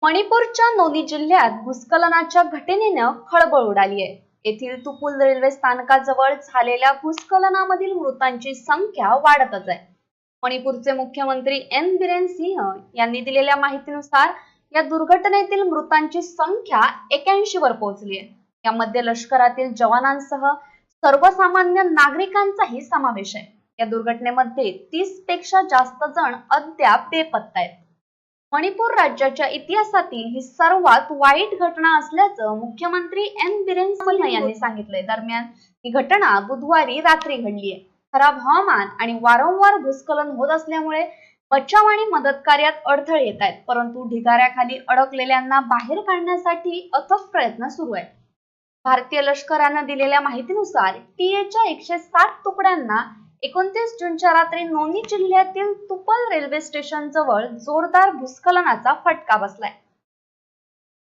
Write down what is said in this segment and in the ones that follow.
मणिपूरच्या नोनी जिल्ह्यात भूस्खलनाच्या घटनेनं खळबळ उडाली आहे। येथील तुपुल रेल्वे स्थानकाजवळ झालेल्या भूस्खलनामधील मृतांची संख्या वाढतच आहे। मणिपूरचे मुख्यमंत्री एन बिरेन सिंह यांनी दिलेल्या माहितीनुसार या दुर्घटनेतील मृतांची संख्या 81 वर पोहोचली आहे। यामध्ये लष्करातील जवानांसह सर्वसामान्य नागरिकांचाही समावेश आहे। या दुर्घटनेमध्ये 30 पेक्षा जास्त जण अद्याप बेपत्ता आहेत। मणिपूर राज्याच्या इतिहासातील ही सर्वात वाईट घटना असल्याचं मुख्यमंत्री एन बिरेन सिंह यांनी सांगितलंय। दरम्यान ही घटना बुधवारी रात्री घडली आहे। खराब हवामान आणि वारंवार भूस्खलन होत असल्यामुळे बचाव आणि मदत कार्यात अडथळे येत आहेत, परंतु ढिगाऱ्याखाली अडकलेल्यांना बाहेर काढण्यासाठी अथक प्रयत्न सुरू आहेत। भारतीय लष्कराने दिलेल्या माहितीनुसार टीएच्या 160 तुकड्यांना 29 जूनच्या रात्री नोनी जिल्ह्यातील तुपल रेल्वे स्टेशन जवळ जोरदार भूस्खलनाचा फटका बसलाय।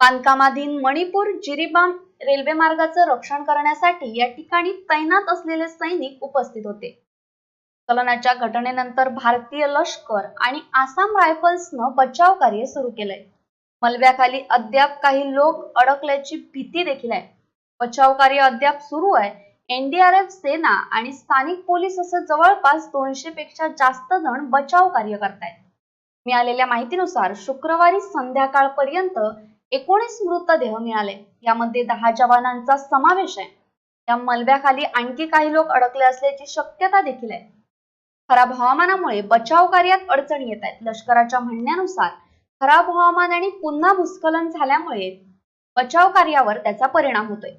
बांधकामाधीन मणिपूर जिरीबाम रेल्वे मार्गाचं रक्षण करण्यासाठी या ठिकाणी तैनात असलेले सैनिक उपस्थित होते। भूस्खलनाच्या घटनेनंतर भारतीय लष्कर आणि आसाम रायफल्सनं बचाव कार्य सुरू केलंय। मलब्याखाली अद्याप काही लोक अडकल्याची भीती देखील आहे। बचाव कार्य अद्याप सुरू आहे। एनडीआरएफ, सेना आणि स्थानिक पोलीस असे जवळपास 200 पेक्षा जास्त जण बचाव कार्य करतायत। मिळालेल्या माहितीनुसार शुक्रवारी संध्याकाळपर्यंत 19 मृतदेह मिळाले। यामध्ये 10 जवानांचा समावेश आहे। या मलब्याखाली आणखी काही लोक अडकले असल्याची शक्यता देखील आहे। खराब हवामानामुळे बचाव कार्यात अडचणी येत आहेत। लष्कराच्या म्हणण्यानुसार खराब हवामान आणि पुन्हा भूस्खलन झाल्यामुळे बचाव कार्यावर त्याचा परिणाम होतोय।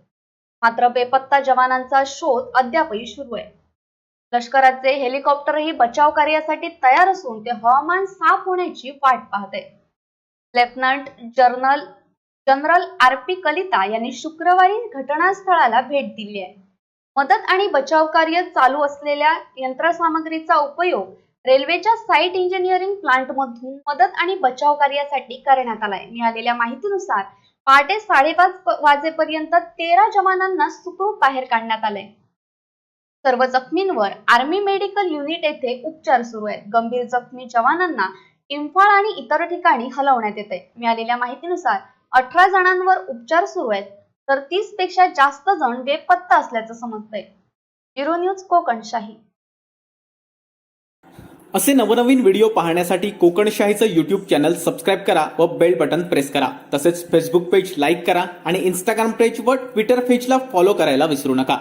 मात्र बेपत्ता जवानांचा शोध अद्यापही सुरू आहे। लष्कराचे हेलिकॉप्टरही बचाव कार्यासाठी तयार असून ते हवामान साफ होण्याची वाट पाहत आहे। Lieutenant general RP. कलिता यांनी शुक्रवारी घटनास्थळाला भेट दिली आहे। मदत आणि बचाव कार्य चालू असलेल्या यंत्रसामग्रीचा उपयोग रेल्वेच्या साइट इंजिनिअरिंग प्लांटमधून मदत आणि बचाव कार्यासाठी करण्यात आलाय। मिळालेल्या माहितीनुसार पहाटे 5:30 वाजेपर्यंत 13 जवानांना सुखरूप बाहेर काढण्यात आले। सर्व जखमींवर आर्मी मेडिकल युनिट येथे उपचार सुरू आहेत। गंभीर जखमी जवानांना इम्फाळ आणि इतर ठिकाणी हलवण्यात येते। मिळालेल्या माहितीनुसार 18 जणांवर उपचार सुरू आहेत, तर 30 पेक्षा जास्त जण बेपत्ता असल्याचं समजतंय। Bureau news Kokanshahi. असे नवनवीन व्हिडिओ पाहण्यासाठी कोकणशाहीचं यूट्यूब चॅनल सबस्क्राईब करा व बेल बटन प्रेस करा। तसेच फेसबुक पेज लाईक करा आणि इंस्टाग्राम पेज व ट्विटर पेजला फॉलो करायला विसरू नका।